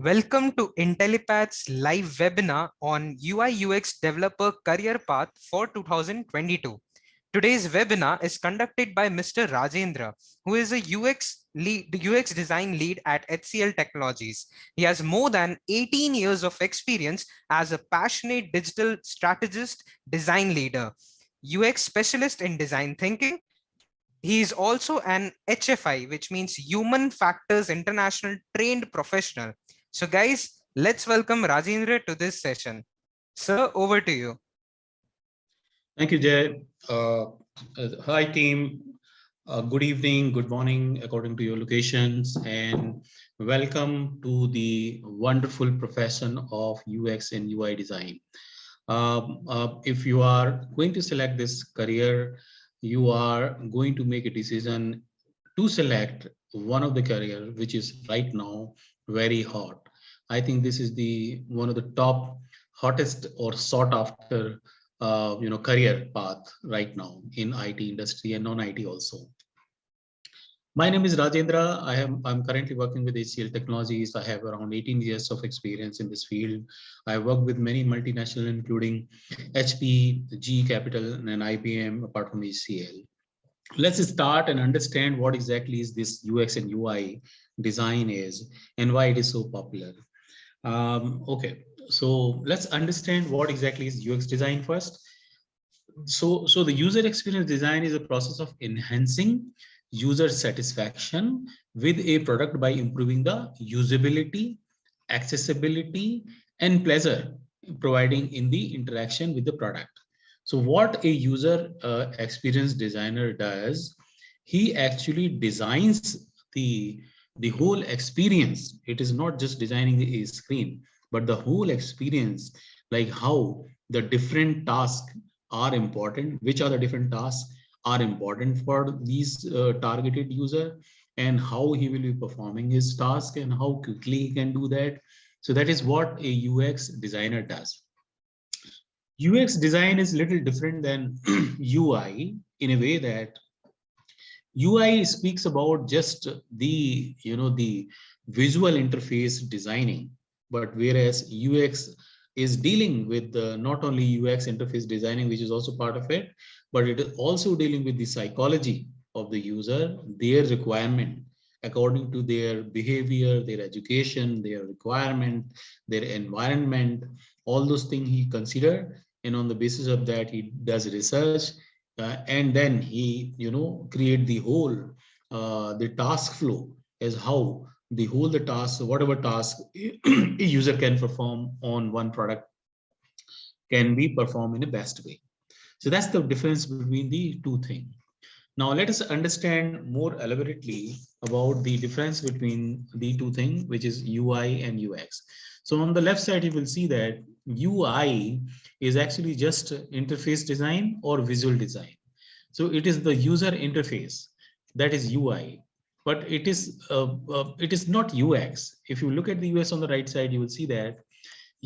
Welcome to Intellipaat's live webinar on UI/UX Developer Career Path for 2022. Today's webinar is conducted by Mr. Rajendra, who is a UX design lead at HCL Technologies. He has more than 18 years of experience as a passionate digital strategist, design leader, UX specialist in design thinking. He is also an HFI, which means Human Factors International trained professional. So guys, let's welcome Rajendra to this session. Sir, over to you. Thank you, Jay. Hi, team. Good evening, good morning, according to your locations, and welcome to the wonderful profession of UX and UI design. If you are going to select this career, you are going to make a decision to select one of the career which is right now very hot. I think this is the one of the top hottest or sought after career path right now in IT industry and non-IT also. My name is Rajendra. I'm currently working with HCL Technologies. I have around 18 years of experience in this field. I work with many multinational, including HP, GE Capital, and IBM, apart from HCL. Let's start and understand what exactly is this UX and UI design is and why it is so popular. Okay, so let's understand what exactly is UX design first. So the user experience design is a process of enhancing user satisfaction with a product by improving the usability, accessibility, and pleasure providing in the interaction with the product. So what a user experience designer does, he actually designs the whole experience. It is not just designing a screen, but the whole experience, like how the different tasks are important, which are the different tasks are important for these targeted user, and how he will be performing his task and how quickly he can do that. So that is what a UX designer does. UX design is a little different than UI in a way that UI speaks about just the the visual interface designing, but whereas UX is dealing with not only UX interface designing, which is also part of it, but it is also dealing with the psychology of the user, their requirement according to their behavior, their education, their requirement, their environment, all those things he consider, and on the basis of that he does research, and then he create the whole the task flow as how the task, whatever task a user can perform on one product can be performed in a best way. So that's the difference between the two things. Now let us understand more elaborately about the difference between the two things, which is UI and UX. So on the left side, you will see that UI is actually just interface design or visual design. So it is the user interface, that is UI, but it is not UX. If you look at the UX on the right side, you will see that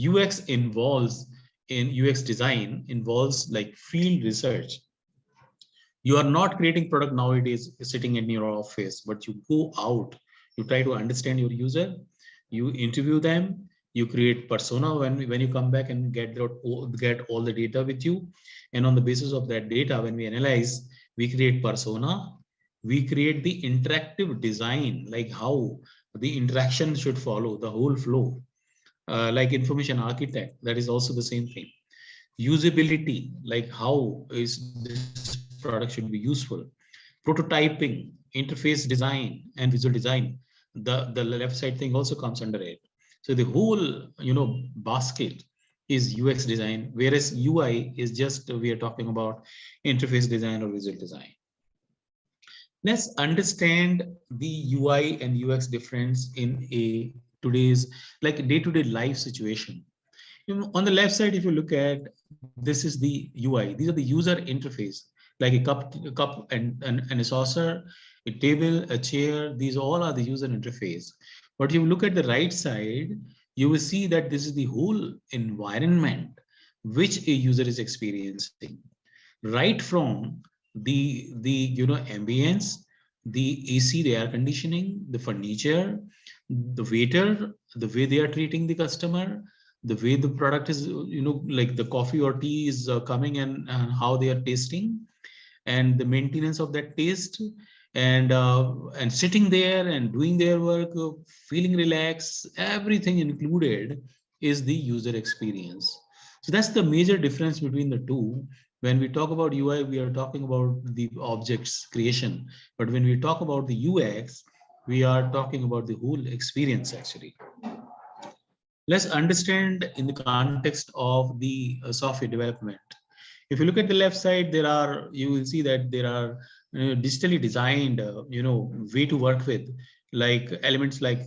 UX involves in UX design involves like field research. You are not creating product nowadays sitting in your office, but you go out, you try to understand your user, you interview them, you create persona when you come back and get all the data with you. And on the basis of that data, when we analyze, we create persona, we create the interactive design, like how the interaction should follow the whole flow, like information architect, that is also the same thing. Usability, like how is this product should be useful. Prototyping, interface design, and visual design, the left side thing also comes under it. So the whole basket is UX design, whereas UI is just we are talking about interface design or visual design. Let's understand the UI and UX difference in a today's like day-to-day life situation. On the left side, if you look at, this is the UI. These are the user interface, like a cup and a saucer, a table, a chair. These all are the user interface. But you look at the right side, you will see that this is the whole environment which a user is experiencing, right from the ambience, the AC, the air conditioning, the furniture, the waiter, the way they are treating the customer, the way the product is, like the coffee or tea is coming, and how they are tasting, and the maintenance of that taste, and sitting there and doing their work, feeling relaxed, everything included is the user experience. So that's the major difference between the two. When we talk about UI, we are talking about the objects creation, but when we talk about the UX, we are talking about the whole experience actually. Let's understand in the context of the software development. If you look at the left side, you will see that there are digitally designed, way to work with, like elements like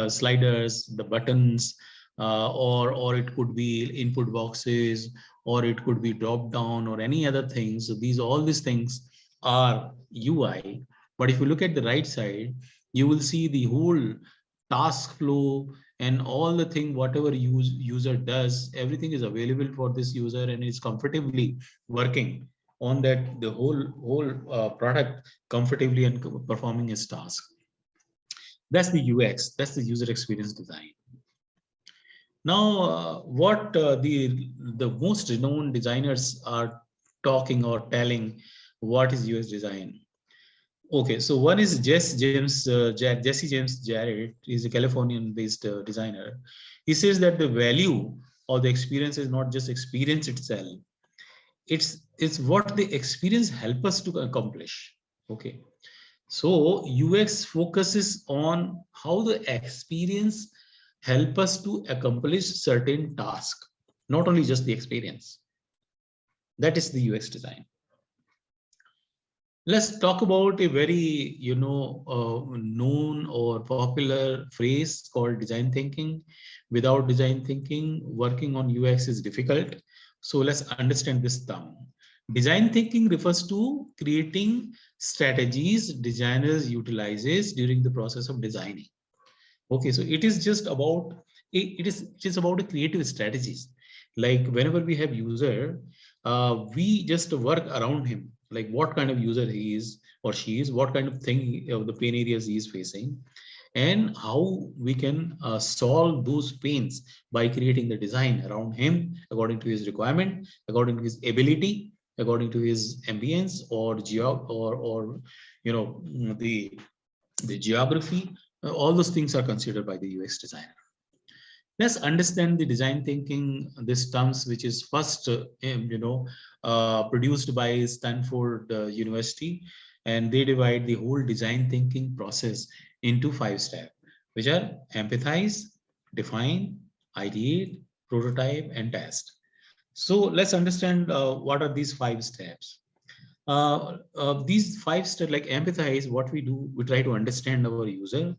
sliders, the buttons, or it could be input boxes, or it could be drop down, or any other things. So all these things are UI. But if you look at the right side, you will see the whole task flow and all the thing, whatever user does, everything is available for this user and is comfortably working on that, the whole product comfortably and performing its task. That's the UX, that's the user experience design. Now, what the most renowned designers are talking or telling what is UX design. Okay, so one is Jesse James Jarrett. He's a Californian-based designer. He says that the value of the experience is not just experience itself. It's what the experience help us to accomplish. Okay, so UX focuses on how the experience help us to accomplish certain task, not only just the experience. That is the UX design. Let's talk about a very, known or popular phrase called design thinking. Without design thinking, working on UX is difficult. So let's understand this term. Design thinking refers to creating strategies designers utilizes during the process of designing. Okay, so it is just about it is just about a creative strategies. Like whenever we have user, we just work around him, like what kind of user he is or she is, what kind of thing of the pain areas he is facing, and how we can solve those pains by creating the design around him according to his requirement, according to his ability, according to his ambience or the geography. All those things are considered by the UX designer. Let's understand the design thinking, this terms which is first produced by Stanford University, and they divide the whole design thinking process into 5 steps, which are empathize, define, ideate, prototype, and test. So let's understand what are these 5 steps. These 5 steps, like empathize, what we do, we try to understand our user,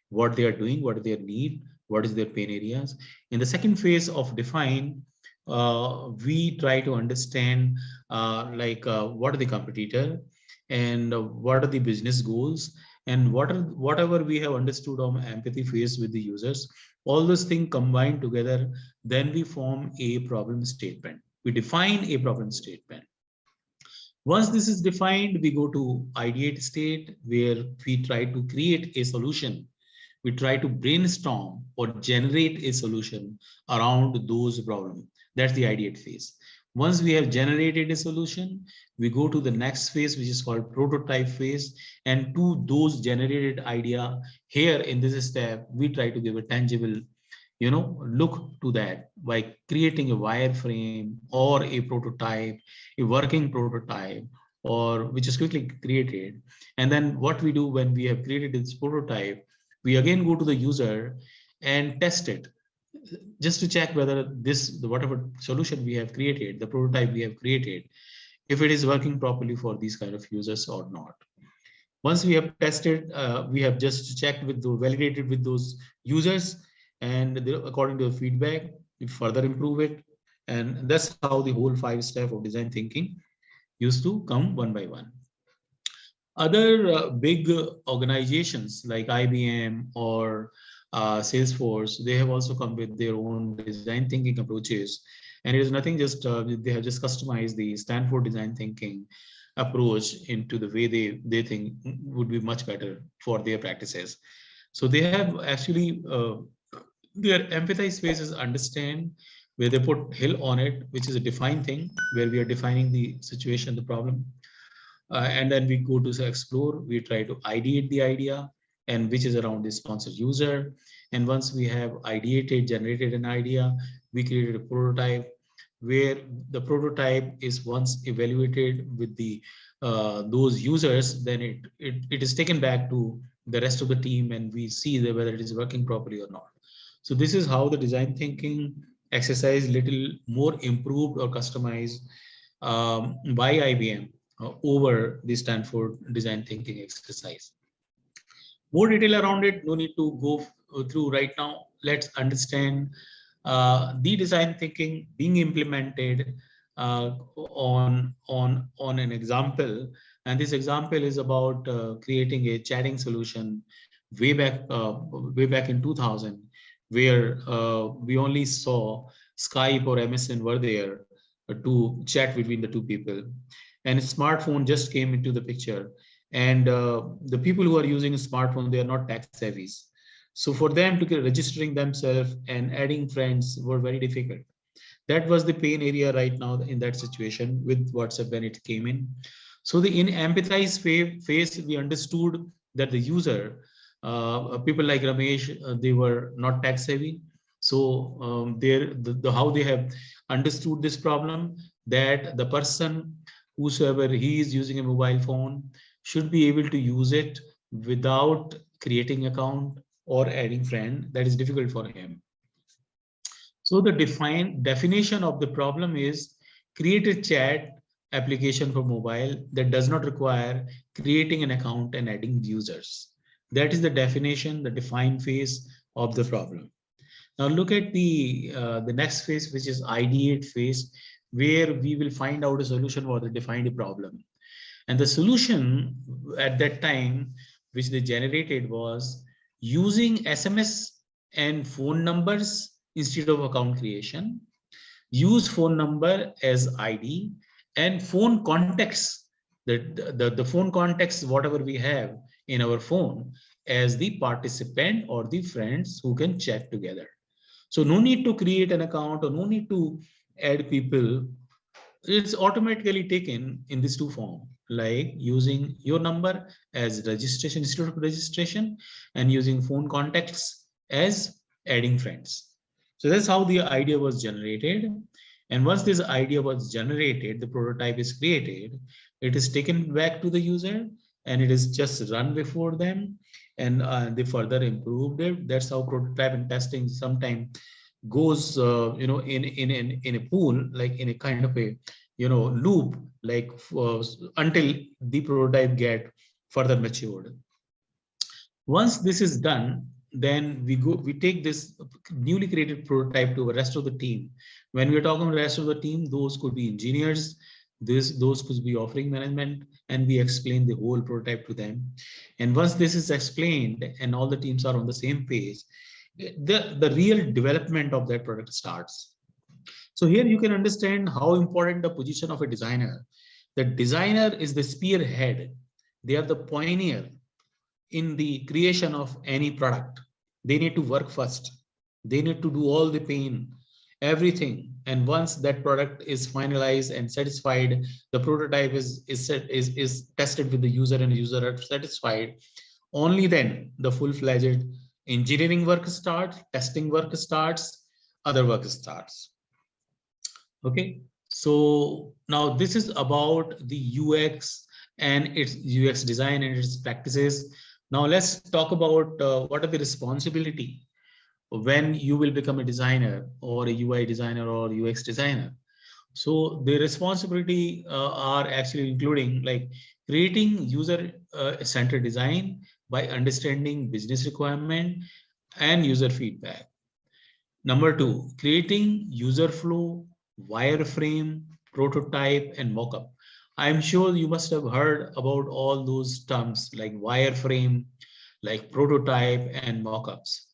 what they are doing, what are their need, what is their pain areas. In the second phase of define, we try to understand what are the competitor, and what are the business goals, and whatever we have understood on empathy phase with the users, all those things combined together, then we form a problem statement. We define a problem statement. Once this is defined, we go to ideate state, where we try to create a solution. We try to brainstorm or generate a solution around those problems. That's the ideate phase. Once we have generated a solution, we go to the next phase, which is called prototype phase. And to those generated idea, here in this step, we try to give a tangible look to that by creating a wireframe or a prototype, a working prototype, or which is quickly created. And then what we do when we have created this prototype, we again go to the user and test it, just to check whether whatever solution we have created, the prototype we have created, if it is working properly for these kind of users or not. Once we have tested, we have just checked validated with those users, and according to the feedback, we further improve it. And that's how the whole 5 steps of design thinking used to come one by one. Other big organizations like IBM or Salesforce, they have also come with their own design thinking approaches. And it is nothing just, they have just customized the Stanford design thinking approach into the way they think would be much better for their practices. So they have actually their empathize phase is understand, where they put hill on it, which is a defined thing, where we are defining the situation, the problem. And then we go to explore, we try to ideate the idea, and which is around the sponsor user. And once we have ideated, generated an idea, we created a prototype, where the prototype is once evaluated with the those users, then it is taken back to the rest of the team, and we see that whether it is working properly or not. So this is how the design thinking exercise little more improved or customized by IBM over the Stanford design thinking exercise. More detail around it, no need to go through right now. Let's understand the design thinking being implemented on an example. And this example is about creating a chatting solution way back in 2000, where we only saw Skype or MSN were there to chat between the two people, and a smartphone just came into the picture. And the people who are using a smartphone, they are not tech savvies. So for them to get registering themselves and adding friends were very difficult. That was the pain area right now in that situation with WhatsApp when it came in. So the in empathize phase, we understood that the user, people like Ramesh, they were not tech savvy. So how they have understood this problem, that the person, whosoever he is using a mobile phone, should be able to use it without creating account or adding friend. That is difficult for him. So the definition of the problem is create a chat application for mobile that does not require creating an account and adding users. That is the definition, the defined phase of the problem. Now look at the next phase, which is ideate phase, where we will find out a solution for the defined problem. And the solution at that time, which they generated, was using SMS and phone numbers instead of account creation, use phone number as ID, and phone contacts, the phone contacts, whatever we have in our phone, as the participant or the friends who can chat together. So no need to create an account or no need to add people. It's automatically taken in these two forms, like using your number as registration instead of registration, and using phone contacts as adding friends. So that's how the idea was generated. And once this idea was generated, the prototype is created, it is taken back to the user, and it is just run before them, and they further improved it. That's how prototype and testing sometimes goes in a pool, like in a kind of a loop, like until the prototype get further matured. Once this is done, then we take this newly created prototype to the rest of the team. When we're talking about the rest of the team, those could be engineers, those could be offering management, and we explain the whole prototype to them. And once this is explained and all the teams are on the same page, the real development of that product starts. So here you can understand how important the position of a designer. The designer is the spearhead. They are the pioneer in the creation of any product. They need to work first. They need to do all the pain, everything. And once that product is finalized and satisfied, the prototype is tested with the user and the user are satisfied. Only then the full-fledged engineering work starts, testing work starts, other work starts. Okay, so now this is about the UX and its UX design and its practices. Now let's talk about what are the responsibility when you will become a designer or a UI designer or UX designer. So the responsibility are actually including like creating user-centered design by understanding business requirement and user feedback. Number two, creating user flow, wireframe, prototype, and mockup. I'm sure you must have heard about all those terms like wireframe, like prototype, and mockups.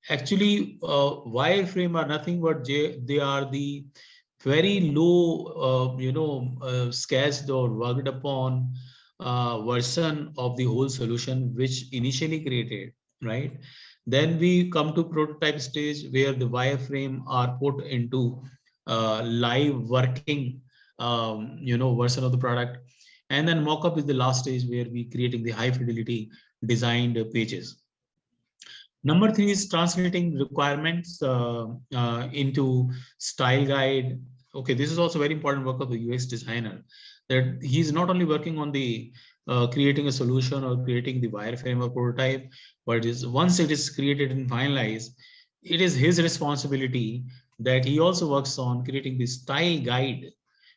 Actually, wireframe are nothing but they are the very low, sketched or worked upon version of the whole solution, which initially created. right? Then we come to prototype stage where the wireframe are put into live working, version of the product. And then mockup is the last stage where we creating the high fidelity designed pages. Number three is translating requirements into style guide. Okay, this is also very important work of the UX designer, that he's not only working on the creating a solution or creating the wireframe or prototype, but is once it is created and finalized, it is his responsibility that he also works on creating the style guide,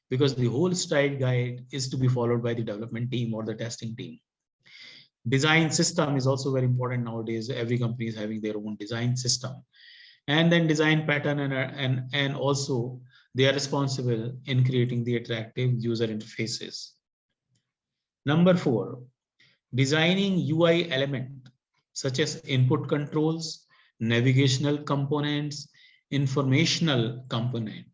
because the whole style guide is to be followed by the development team or the testing team. Design system is also very important nowadays. Every company is having their own design system. And then design pattern, and also they are responsible in creating the attractive user interfaces. Number four, designing UI element such as input controls, navigational components, informational component.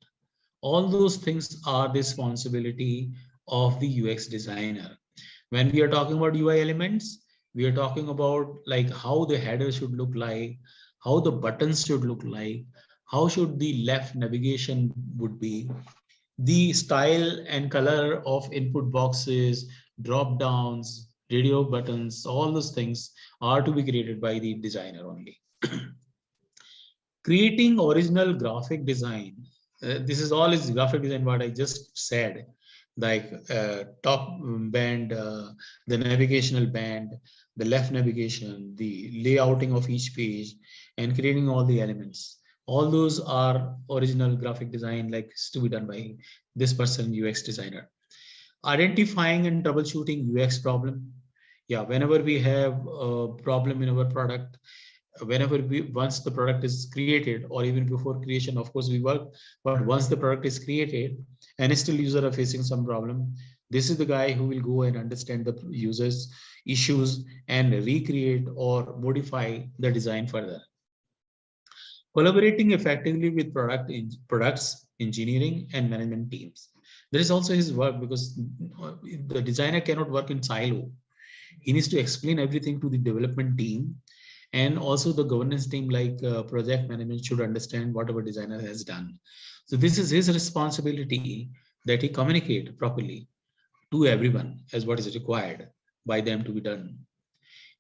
All those things are the responsibility of the UX designer. When we are talking about UI elements, we are talking about like how the header should look like, how the buttons should look like, how should the left navigation would be, the style and color of input boxes, drop downs, radio buttons, all those things are to be created by the designer only. Creating original graphic design. This is all is graphic design, what I just said, like top band, the navigational band, the left navigation, the layouting of each page, and creating all the elements. All those are original graphic design, like to be done by this person, UX designer. Identifying and troubleshooting UX problem. Yeah, whenever we have a problem in our product, whenever we once the product is created, or even before creation, of course we work, but once the product is created and still user are facing some problem, this is the guy who will go and understand the users issues and recreate or modify the design further. Collaborating effectively with products engineering and management teams. There is also his work, because the designer cannot work in silo. He needs to explain everything to the development team, and also the governance team, like project management should understand whatever designer has done. So this is his responsibility, that he communicate properly to everyone as what is required by them to be done.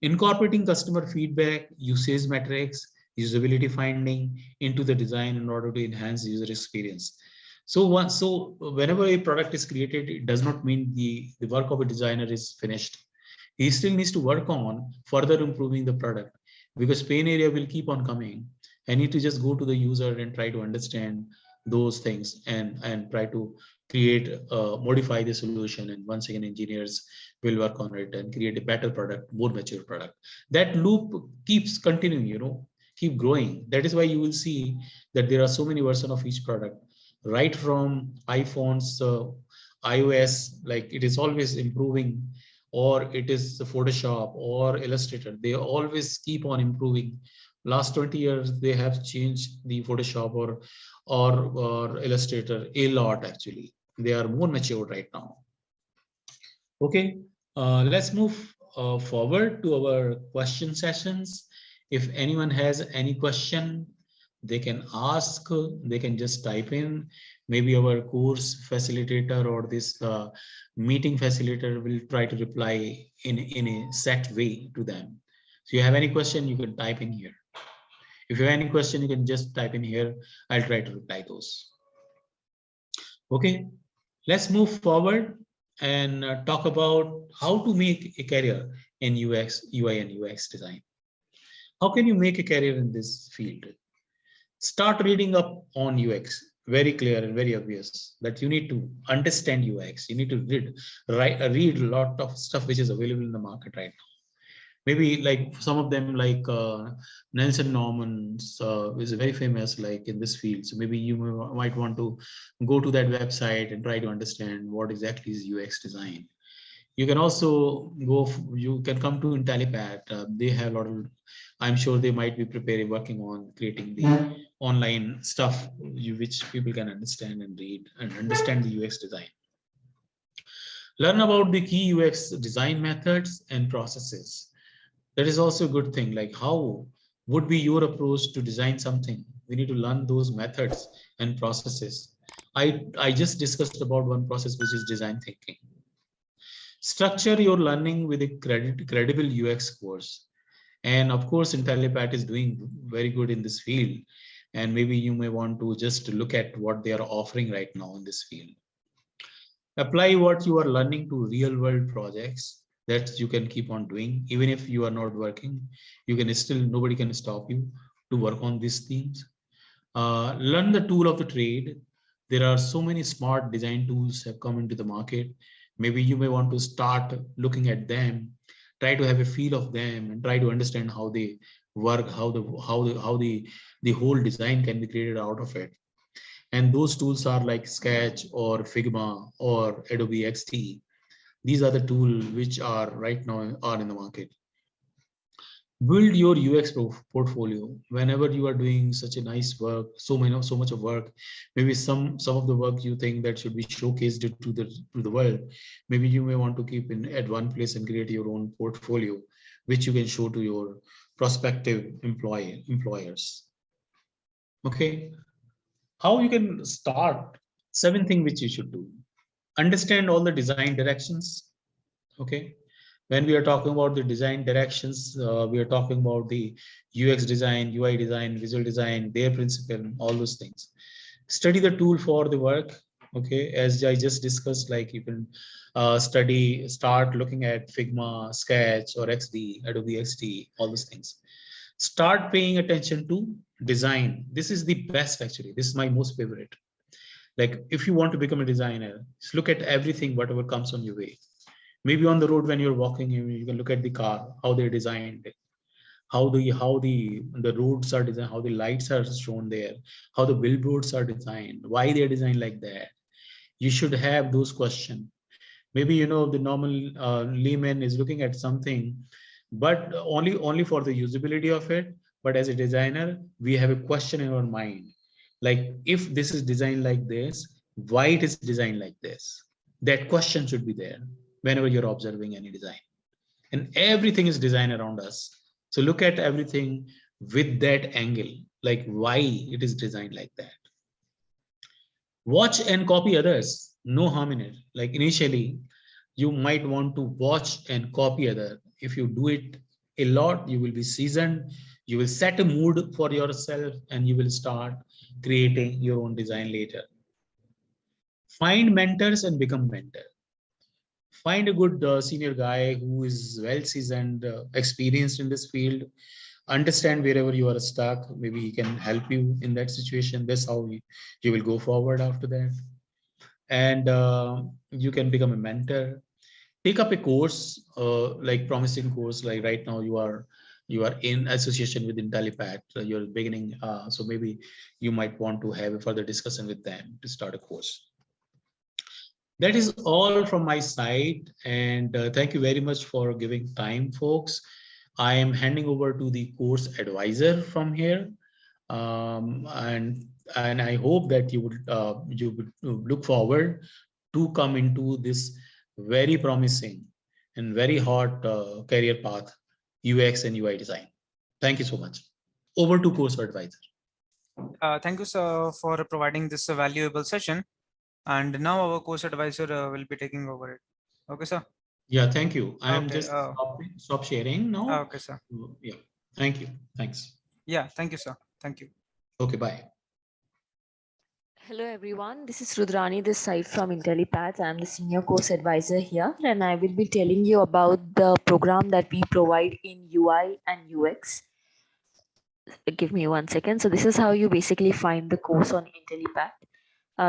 Incorporating customer feedback, usage metrics, usability finding into the design in order to enhance user experience. So whenever a product is created, it does not mean the work of a designer is finished. He still needs to work on further improving the product, because pain area will keep on coming. I need to just go to the user and try to understand those things, and try to create, modify the solution. And once again, engineers will work on it and create a better product, more mature product. That loop keeps continuing, keep growing. That is why you will see that there are so many versions of each product, right from iPhones, iOS, like it is always improving, or it is Photoshop or Illustrator. They always keep on improving. Last 20 years, they have changed the Photoshop or Illustrator a lot, actually. They are more mature right now. Okay, let's move forward to our question sessions. If anyone has any question, they can ask, they can just type in. Maybe our course facilitator or this meeting facilitator will try to reply in a set way to them. So you have any question, you can type in here. If you have any question, you can just type in here. I'll try to reply those. Okay, let's move forward and talk about how to make a career in UX, UI and UX design. How can you make a career in this field? Start reading up on UX. Very clear and very obvious that you need to understand UX. You need to read a lot of stuff which is available in the market right now. Maybe like some of them, like Nelson Norman is very famous like in this field. So maybe you might want to go to that website and try to understand what exactly is UX design. You can also you can come to Intellipaat. They have a lot of, I'm sure they might be preparing, working on creating the online stuff which people can understand and read and understand the UX design. Learn about the key UX design methods and processes. That is also a good thing. Like, how would be your approach to design something? We need to learn those methods and processes. I just discussed about one process, which is design thinking. Structure your learning with a credible UX course. And of course, Intellipaat is doing very good in this field. And maybe you may want to just look at what they are offering right now in this field. Apply what you are learning to real world projects that you can keep on doing. Even if you are not working, you can still, nobody can stop you to work on these themes. Learn the tool of the trade. There are so many smart design tools have come into the market. Maybe you may want to start looking at them, try to have a feel of them, and try to understand how they work, how the whole design can be created out of it. And those tools are like Sketch or Figma or Adobe XD. These are the tools which are right now are in the market. Build your UX portfolio whenever you are doing such a nice work, so much of work. Maybe some of the work you think that should be showcased to the world. Maybe you may want to keep in at one place and create your own portfolio, which you can show to your prospective employers. Okay, how you can start? 7 things which you should do. Understand all the design directions. Okay, when we are talking about the design directions, we are talking about the UX design, UI design, visual design, their principle, all those things. Study the tool for the work. Okay, as I just discussed, like you can start looking at Figma, Sketch, or XD, Adobe XD, all those things. Start paying attention to design. This is the best, actually. This is my most favorite. Like, if you want to become a designer, just look at everything, whatever comes on your way. Maybe on the road when you're walking, you can look at the car, how they're designed, how the roads are designed, how the lights are shown there, how the billboards are designed, why they're designed like that. You should have those questions. Maybe the normal layman is looking at something, but only for the usability of it. But as a designer, we have a question in our mind, like, if this is designed like this, why it is designed like this? That question should be there whenever you're observing any design. And everything is designed around us, so look at everything with that angle, like why it is designed like that. Watch and copy others, no harm in it. Like, initially you might want to watch and copy other. If you do it a lot, you will be seasoned, you will set a mood for yourself, and you will start creating your own design later. Find mentors and become mentor. Find a good senior guy who is well seasoned, experienced in this field. Understand wherever you are stuck, maybe he can help you in that situation. That's how you will go forward after that. And you can become a mentor. Take up a course, like promising course. Like right now you are in association with Intellipaat, you're beginning, so maybe you might want to have a further discussion with them to start a course. That is all from my side, and thank you very much for giving time, folks. I am handing over to the course advisor from here, and I hope that you would look forward to come into this very promising and very hot career path, UX and UI design. Thank you so much. Over to course advisor. Thank you, sir, for providing this valuable session. And now our course advisor will be taking over it. Okay, sir. Yeah, thank you. I am Okay. just stop sharing now. Okay, sir. Yeah, thank you. Thanks. Yeah, thank you, sir. Thank you. Okay, bye. Hello everyone, this is Rudrani this side from Intellipaat. I'm the senior course advisor here, and I will be telling you about the program that we provide in UI and UX. Give me 1 second. So this is how you basically find the course on Intellipaat.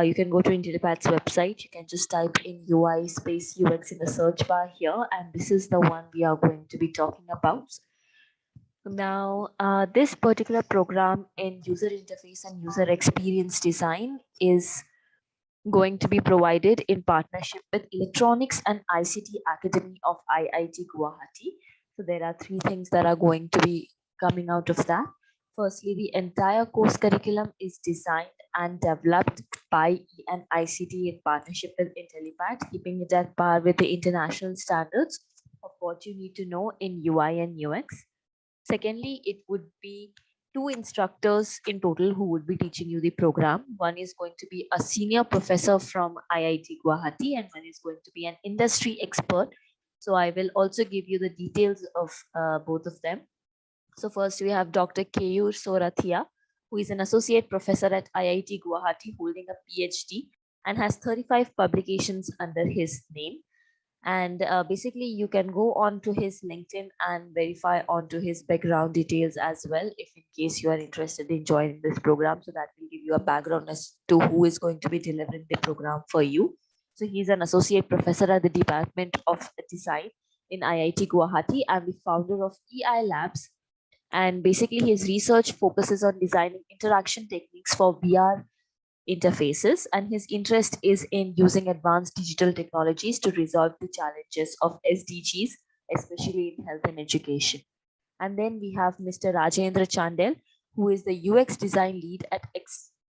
You can go to Intellipaat's website. You can just type in UI space UX in the search bar here, and this is the one we are going to be talking about. Now, this particular program in user interface and user experience design is going to be provided in partnership with Electronics and ICT Academy of IIT Guwahati. So there are 3 things that are going to be coming out of that. Firstly, the entire course curriculum is designed and developed by ENICT in partnership with Intellipaat, keeping it at par with the international standards of what you need to know in UI and UX. Secondly, it would be two instructors in total who would be teaching you the program. One is going to be a senior professor from IIT Guwahati, and one is going to be an industry expert. So I will also give you the details of both of them. So first we have Dr. Keyur Sorathia, who is an associate professor at IIT Guwahati holding a PhD and has 35 publications under his name. And basically you can go on to his LinkedIn and verify onto his background details as well, if in case you are interested in joining this program. So that will give you a background as to who is going to be delivering the program for you. So he's an associate professor at the Department of Design in IIT Guwahati and the founder of EI Labs. And basically his research focuses on designing interaction techniques for VR interfaces, and his interest is in using advanced digital technologies to resolve the challenges of SDGs, especially in health and education. And then we have Mr. Rajendra Chandel, who is the UX design lead at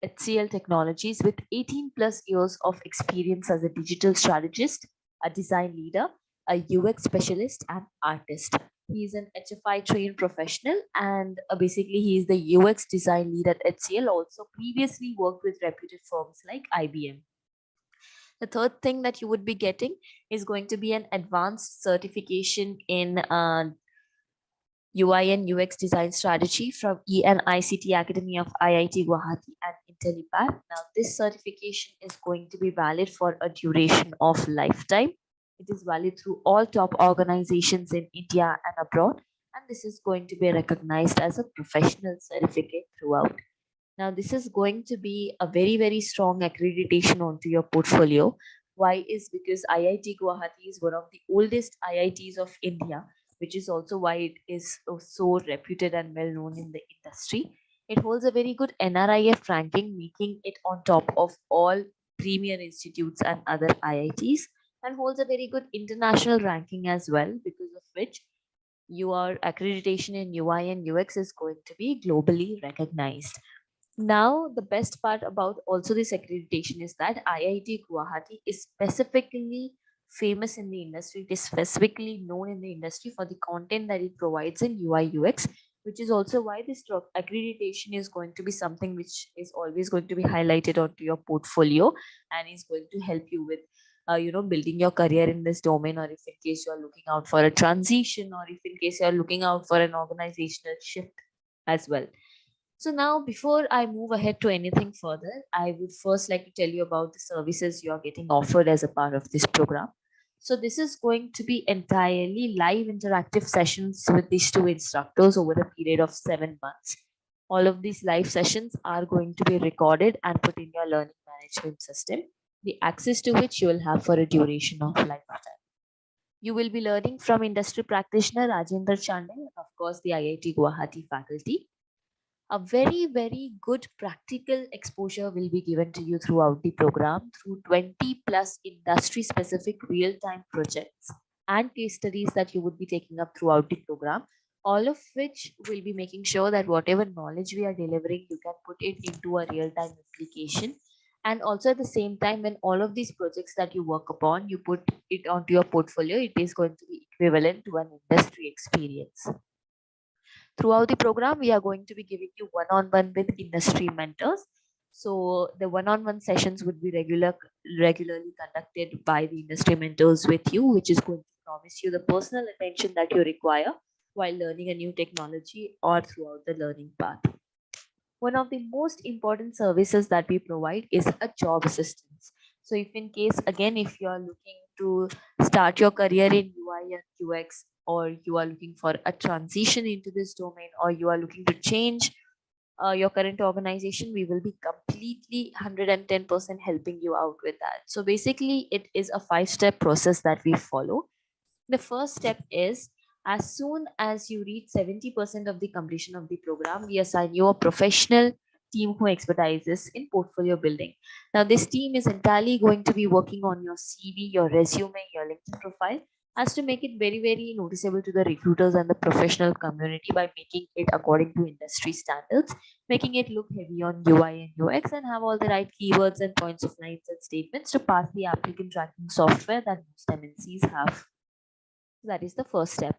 HCL Technologies with 18 plus years of experience as a digital strategist, a design leader, a UX specialist, and artist. He is an HFI trained professional, and basically he is the UX design lead at HCL, also previously worked with reputed firms like IBM. The third thing that you would be getting is going to be an advanced certification in UI and UX design strategy from ENICT Academy of IIT Guwahati and Intellipaat. Now, this certification is going to be valid for a duration of lifetime. It is valid through all top organizations in India and abroad, and this is going to be recognized as a professional certificate throughout. Now, this is going to be a very, very strong accreditation onto your portfolio. Why is because IIT Guwahati is one of the oldest IITs of India, which is also why it is so reputed and well known in the industry. It holds a very good NRIF ranking, making it on top of all premier institutes and other IITs, and holds a very good international ranking as well, because of which your accreditation in UI and UX is going to be globally recognized. Now, the best part about also this accreditation is that IIT Guwahati is specifically famous in the industry. It is specifically known in the industry for the content that it provides in UI UX, which is also why this accreditation is going to be something which is always going to be highlighted onto your portfolio and is going to help you with building your career in this domain, or if in case you are looking out for a transition, or if in case you are looking out for an organizational shift as well. So now, before I move ahead to anything further, I would first like to tell you about the services you are getting offered as a part of this program. So this is going to be entirely live interactive sessions with these two instructors over a period of 7 months. All of these live sessions are going to be recorded and put in your learning management system, the access to which you will have for a duration of lifetime. You will be learning from industry practitioner Rajendra Chandel, of course, the IIT Guwahati faculty. A very, very good practical exposure will be given to you throughout the program through 20 plus industry specific real-time projects and case studies that you would be taking up throughout the program, all of which will be making sure that whatever knowledge we are delivering, you can put it into a real-time application. And also at the same time, when all of these projects that you work upon, you put it onto your portfolio, it is going to be equivalent to an industry experience. Throughout the program, we are going to be giving you one-on-one with industry mentors. So the one-on-one sessions would be regularly conducted by the industry mentors with you, which is going to promise you the personal attention that you require while learning a new technology or throughout the learning path. One of the most important services that we provide is a job assistance. So if in case, again, if you are looking to start your career in UI and UX, or you are looking for a transition into this domain, or you are looking to change your current organization, we will be completely 110% helping you out with that. So basically, it is a 5-step process that we follow. The first step is, as soon as you reach 70% of the completion of the program, we assign you a professional team who expertises in portfolio building. Now, this team is entirely going to be working on your CV, your resume, your LinkedIn profile, as to make it very, very noticeable to the recruiters and the professional community by making it according to industry standards, making it look heavy on UI and UX, and have all the right keywords and points of lines and statements to pass the applicant tracking software that most MNCs have. That is the first step.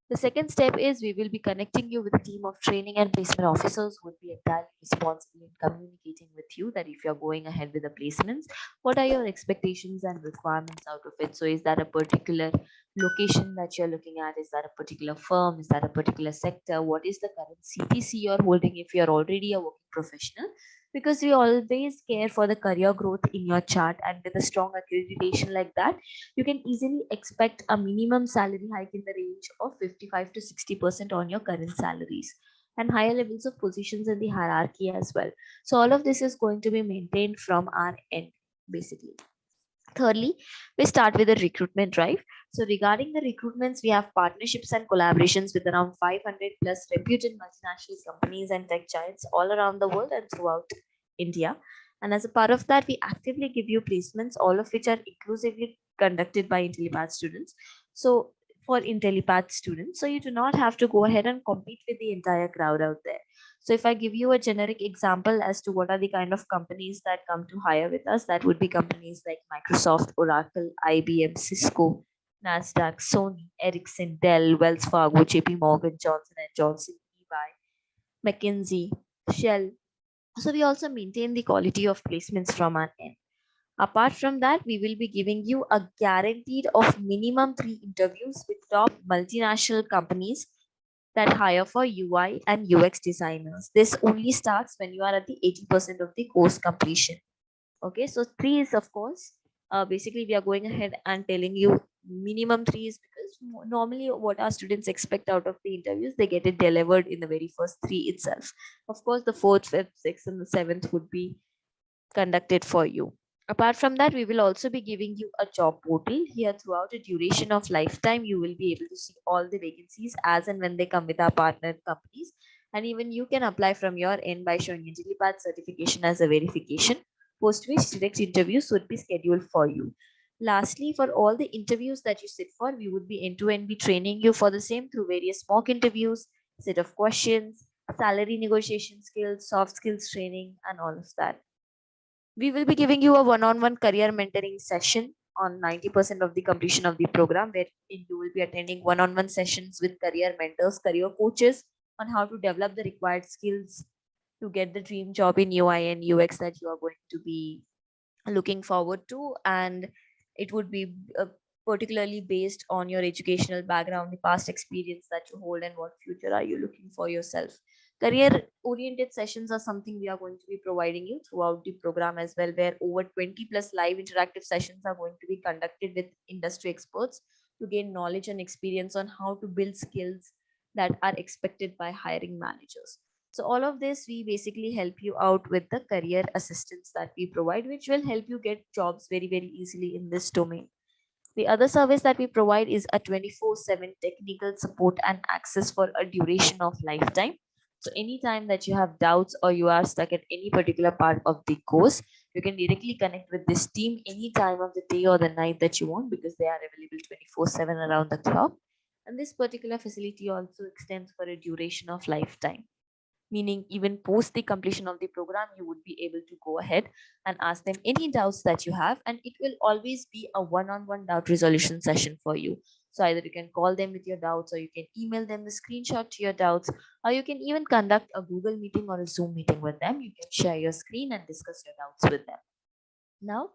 The second step is we will be connecting you with a team of training and placement officers who would be entirely responsible in communicating with you that if you're going ahead with the placements, what are your expectations and requirements out of it? So is that a particular location that you're looking at? Is that a particular firm? Is that a particular sector? What is the current CPC you're holding if you're already a working professional? Because we always care for the career growth in your chart, and with a strong accreditation like that, you can easily expect a minimum salary hike in the range of 55 to 60% on your current salaries, and higher levels of positions in the hierarchy as well. So all of this is going to be maintained from our end, basically. Thirdly, we start with a recruitment drive. So regarding the recruitments, we have partnerships and collaborations with around 500 plus reputed multinational companies and tech giants all around the world and throughout India. And as a part of that, we actively give you placements, all of which are inclusively conducted by Intellipaat students. So for Intellipaat students, so you do not have to go ahead and compete with the entire crowd out there. So if I give you a generic example as to what are the kind of companies that come to hire with us, that would be companies like Microsoft, Oracle, IBM, Cisco, Nasdaq, Sony, Ericsson, Dell, Wells Fargo, JP Morgan, Johnson and Johnson, EY, McKinsey, Shell. So we also maintain the quality of placements from our end. Apart from that, we will be giving you a guaranteed of minimum 3 interviews with top multinational companies that hire for UI and UX designers. This only starts when you are at the 80% of the course completion. Okay, so 3 is of course, basically we are going ahead and telling you minimum 3 is because normally what our students expect out of the interviews, they get it delivered in the very first 3 itself. Of course, the 4th, 5th, 6th, and the 7th would be conducted for you. Apart from that, we will also be giving you a job portal. Here throughout the duration of lifetime, you will be able to see all the vacancies as and when they come with our partner companies. And even you can apply from your end by showing Intellipaat certification as a verification, post which direct interviews would be scheduled for you. Lastly, for all the interviews that you sit for, we would be end-to-end be training you for the same through various mock interviews, set of questions, salary negotiation skills, soft skills training, and all of that. We will be giving you a one-on-one career mentoring session on 90% of the completion of the program, where you will be attending one-on-one sessions with career mentors, career coaches on how to develop the required skills to get the dream job in UI and UX that you are going to be looking forward to. And it would be particularly based on your educational background, the past experience that you hold, and what future are you looking for yourself. Career oriented sessions are something we are going to be providing you throughout the program as well, where over 20 plus live interactive sessions are going to be conducted with industry experts to gain knowledge and experience on how to build skills that are expected by hiring managers. So all of this, we basically help you out with the career assistance that we provide, which will help you get jobs very, very easily in this domain. The other service that we provide is a 24/7 technical support and access for a duration of lifetime. So anytime that you have doubts or you are stuck at any particular part of the course, you can directly connect with this team any time of the day or the night that you want, because they are available 24/7 around the clock. And this particular facility also extends for a duration of lifetime, meaning even post the completion of the program, you would be able to go ahead and ask them any doubts that you have, and it will always be a one-on-one doubt resolution session for you. So either you can call them with your doubts, or you can email them the screenshot to your doubts, or you can even conduct a Google meeting or a Zoom meeting with them. You can share your screen and discuss your doubts with them. Now,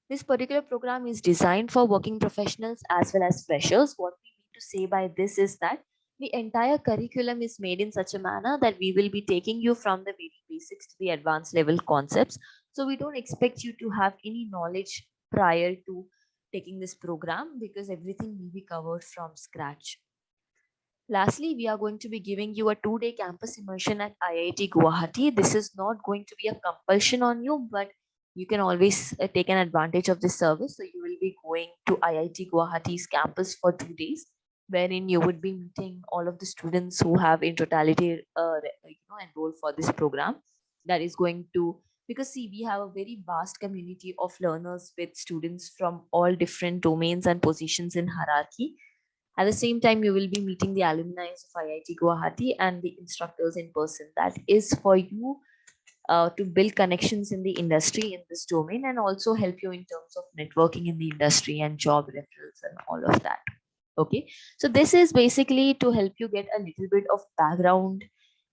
this particular program is designed for working professionals as well as freshers. What we mean to say by this is that the entire curriculum is made in such a manner that we will be taking you from the very basics to the advanced level concepts. So we don't expect you to have any knowledge prior to taking this program, because everything will be covered from scratch. Lastly, we are going to be giving you a 2-day campus immersion at IIT Guwahati. This is not going to be a compulsion on you, but you can always take an advantage of this service. So you will be going to IIT Guwahati's campus for 2 days, wherein you would be meeting all of the students who have in totality enrolled for this program. That is going to, because see, we have a very vast community of learners with students from all different domains and positions in hierarchy. At the same time, you will be meeting the alumni of IIT Guwahati and the instructors in person. That is for you to build connections in the industry in this domain, and also help you in terms of networking in the industry and job referrals and all of that. Okay, so this is basically to help you get a little bit of background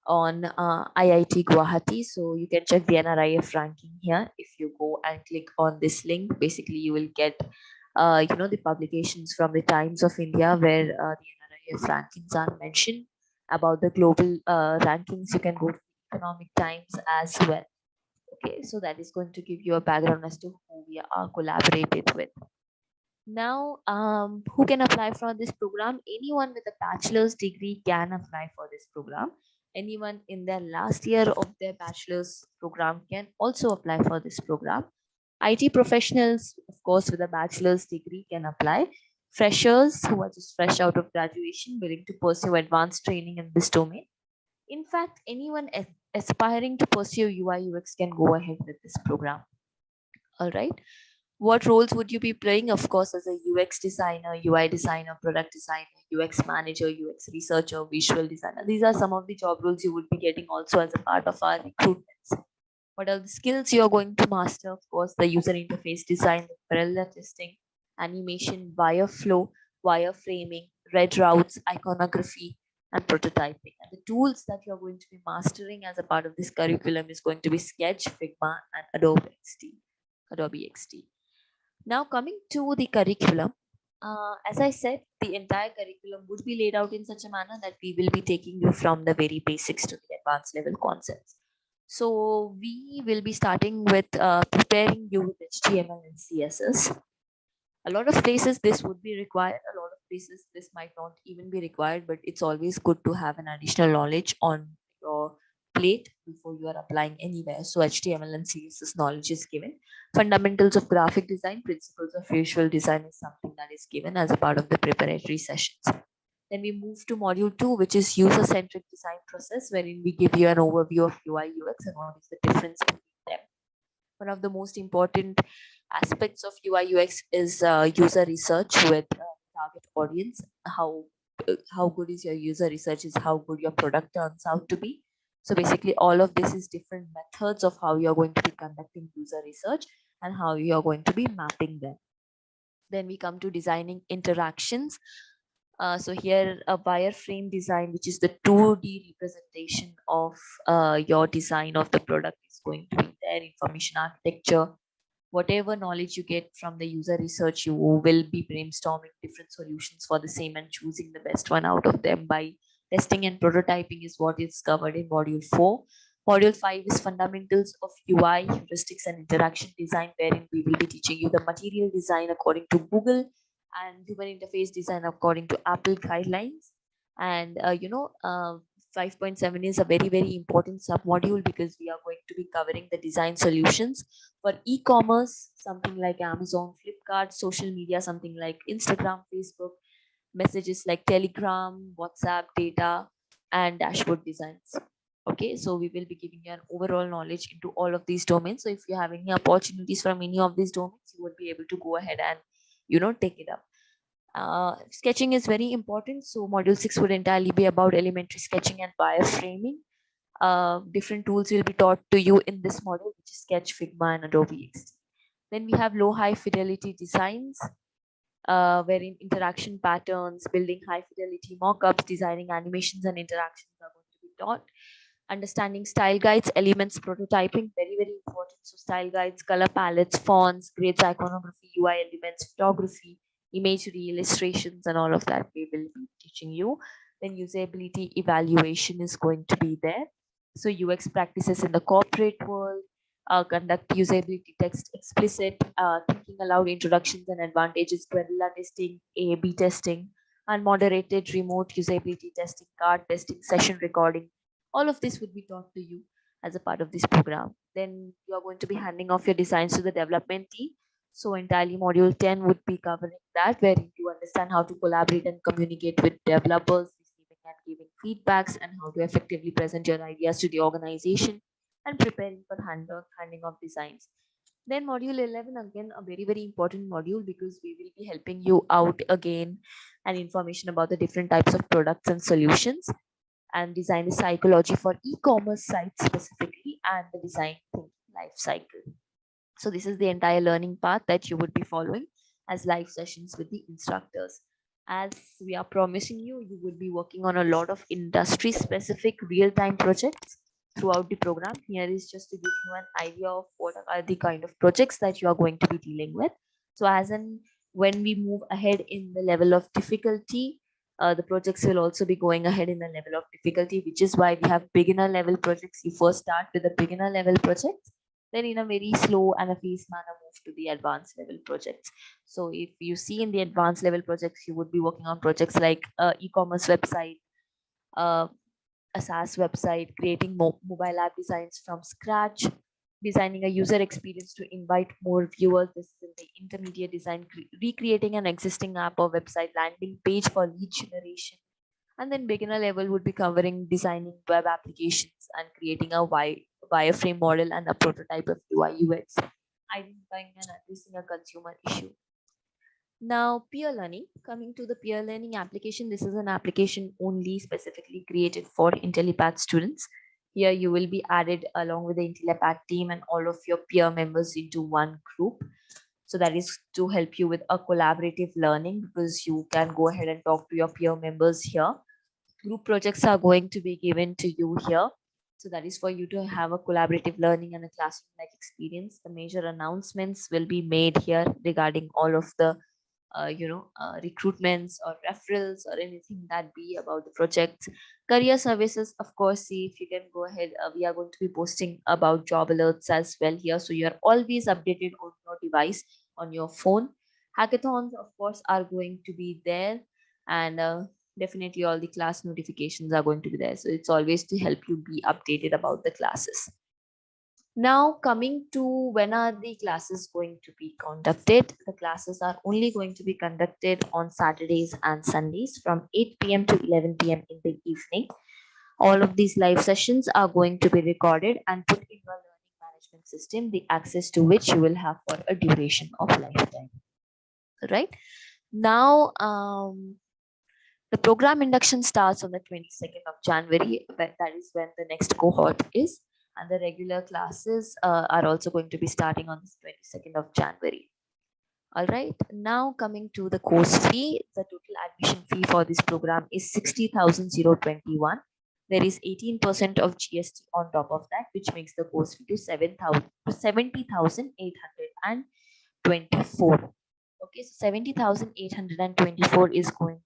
on IIT Guwahati. So you can check the NRIF ranking here. If you go and click on this link, basically you will get the publications from the Times of India where the NRIF rankings are mentioned. About the global rankings, you can go to Economic Times as well. Okay, so that is going to give you a background as to who we are collaborated with. Now, who can apply for this program? Anyone with a bachelor's degree can apply for this program. Anyone in their last year of their bachelor's program can also apply for this program. IT professionals, of course, with a bachelor's degree can apply. Freshers who are just fresh out of graduation, willing to pursue advanced training in this domain. In fact, anyone aspiring to pursue UI UX can go ahead with this program. All right. What roles would you be playing? Of course, as a UX designer, UI designer, product designer, UX manager, UX researcher, visual designer. These are some of the job roles you would be getting also as a part of our recruitments. What are the skills you are going to master? Of course, the user interface design, the parallel testing, animation, wireflow, wireframing, red routes, iconography, and prototyping. And the tools that you're going to be mastering as a part of this curriculum is going to be Sketch, Figma, and Adobe XD. Now coming to the curriculum, as I said, the entire curriculum would be laid out in such a manner that we will be taking you from the very basics to the advanced level concepts. So we will be starting with preparing you with HTML and CSS. A lot of places this would be required, a lot of places this might not even be required, but it's always good to have an additional knowledge on your plate before you are applying anywhere. So HTML and CSS knowledge is given. Fundamentals of graphic design, principles of visual design is something that is given as a part of the preparatory sessions. Then we move to module 2, which is user-centric design process, wherein we give you an overview of UI UX and what is the difference between them. One of the most important aspects of UI UX is user research with target audience. How good is your user research is how good your product turns out to be. So basically all of this is different methods of how you're going to be conducting user research and how you're going to be mapping them. Then we come to designing interactions. So here a wireframe design, which is the 2D representation of your design of the product is going to be there. Information architecture, whatever knowledge you get from the user research, you will be brainstorming different solutions for the same and choosing the best one out of them by testing and prototyping is what is covered in module 4. Module 5 is fundamentals of UI, heuristics and interaction design, wherein we will be teaching you the material design according to Google and human interface design according to Apple guidelines. And 5.7 is a very, very important submodule because we are going to be covering the design solutions for e-commerce, something like Amazon, Flipkart, social media, something like Instagram, Facebook, messages like Telegram, WhatsApp, data, and dashboard designs. Okay, so we will be giving you an overall knowledge into all of these domains. So if you have any opportunities from any of these domains, you would be able to go ahead and take it up. Sketching is very important. So module 6 would entirely be about elementary sketching and wireframing. Different tools will be taught to you in this module, which is Sketch, Figma, and Adobe XD. Then we have low high fidelity designs, wherein interaction patterns, building high fidelity mockups, designing animations and interactions are going to be taught. Understanding style guides, elements, prototyping, very, very important. So style guides, color palettes, fonts, grids, iconography, UI elements, photography, imagery, illustrations, and all of that we will be teaching you. Then usability evaluation is going to be there. So UX practices in the corporate world, conduct usability text explicit, thinking aloud introductions and advantages, guerrilla testing, A/B testing, unmoderated remote usability testing, card testing, session recording. All of this would be taught to you as a part of this program. Then you are going to be handing off your designs to the development team. So entirely module 10 would be covering that, where you understand how to collaborate and communicate with developers, receiving and giving feedbacks, and how to effectively present your ideas to the organization, and preparing for handing off designs. Then module 11, again, a very, very important module because we will be helping you out again and information about the different types of products and solutions, and design psychology for e-commerce sites specifically, and the design thinking life cycle. So this is the entire learning path that you would be following as live sessions with the instructors. As we are promising you, you will be working on a lot of industry specific real-time projects throughout the program. Here is just to give you an idea of what are the kind of projects that you are going to be dealing with. So as in when we move ahead in the level of difficulty, the projects will also be going ahead in the level of difficulty, which is why we have beginner level projects. You first start with the beginner level projects, then in a very slow and a phased manner move to the advanced level projects. So if you see in the advanced level projects, you would be working on projects like e-commerce website, uh, a SaaS website, creating mobile app designs from scratch, designing a user experience to invite more viewers. This is in the intermediate design, recreating an existing app or website landing page for lead generation. And then beginner level would be covering designing web applications and creating a wireframe model and a prototype of UI/UX, identifying and addressing a consumer issue. Now, peer learning. Coming to the peer learning application, this is an application only specifically created for Intellipaat students. Here you will be added along with the Intellipaat team and all of your peer members into one group. So that is to help you with a collaborative learning, because you can go ahead and talk to your peer members here. Group projects are going to be given to you here. So that is for you to have a collaborative learning and a classroom-like experience. The major announcements will be made here regarding all of the recruitments or referrals or anything that be about the project. Career services, of course, see if you can go ahead. We are going to be posting about job alerts as well here, so you are always updated on your device, on your phone. Hackathons, of course, are going to be there, and definitely all the class notifications are going to be there, so it's always to help you be updated about the classes. Now, coming to when are the classes going to be conducted? The classes are only going to be conducted on Saturdays and Sundays from 8 p.m. to 11 p.m. in the evening. All of these live sessions are going to be recorded and put in your learning management system, the access to which you will have for a duration of lifetime. Right? Now, the program induction starts on the 22nd of January. That is when the next cohort is. And the regular classes are also going to be starting on the 22nd of January. All right. Now coming to the course fee, the total admission fee for this program is 60,021. There is 18% of GST on top of that, which makes the course fee to 70,824. Okay, so 70,824 is going to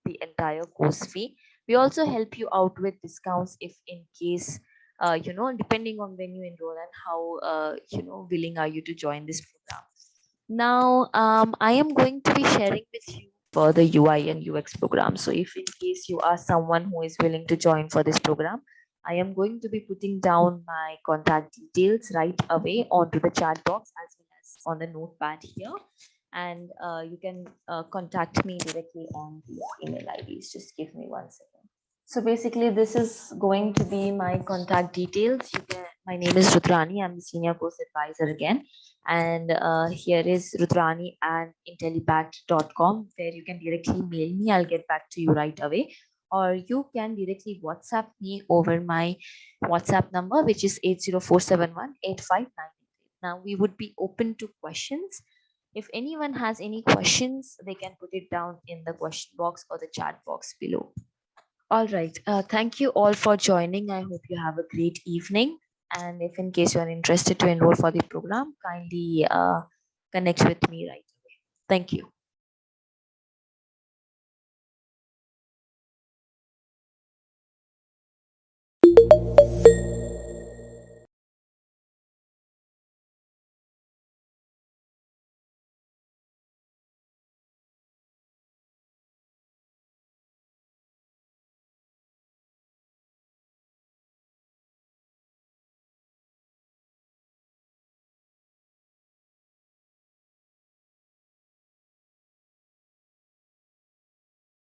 be the entire course fee. We also help you out with discounts if in case depending on when you enroll and how willing are you to join this program. Now I am going to be sharing with you for the UI and UX program. So if in case you are someone who is willing to join for this program, I am going to be putting down my contact details right away onto the chat box as well as on the notepad here, and you can contact me directly on the email IDs. Just give me 1 second. So basically, this is going to be my contact details. My name is Rudrani. I'm the senior course advisor again. And here is Rudrani and Intellipaat.com, where you can directly mail me. I'll get back to you right away. Or you can directly WhatsApp me over my WhatsApp number, which is 80471-859. Now, we would be open to questions. If anyone has any questions, they can put it down in the question box or the chat box below. All right. Thank you all for joining. I hope you have a great evening. And if in case you are interested to enroll for the program, kindly connect with me right away. Thank you.